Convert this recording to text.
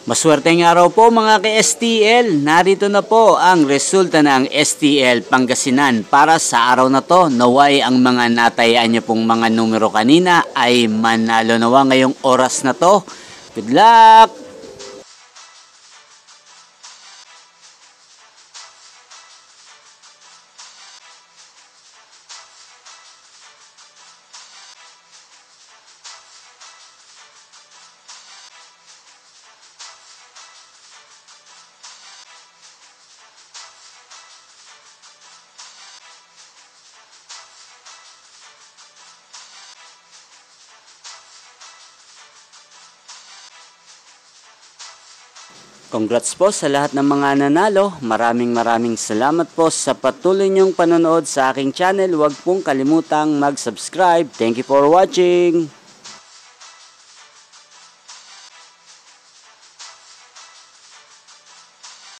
Maswerteng araw po mga ka-STL. Narito na po ang resulta ng STL Pangasinan para sa araw na to. Naway ang mga natayaan niyo pong mga numero kanina ay manalo nawa ngayong oras na to. Good luck! Congrats po sa lahat ng mga nanalo. Maraming salamat po sa patuloy niyong panonood sa aking channel. Huwag pong kalimutang mag-subscribe. Thank you for watching.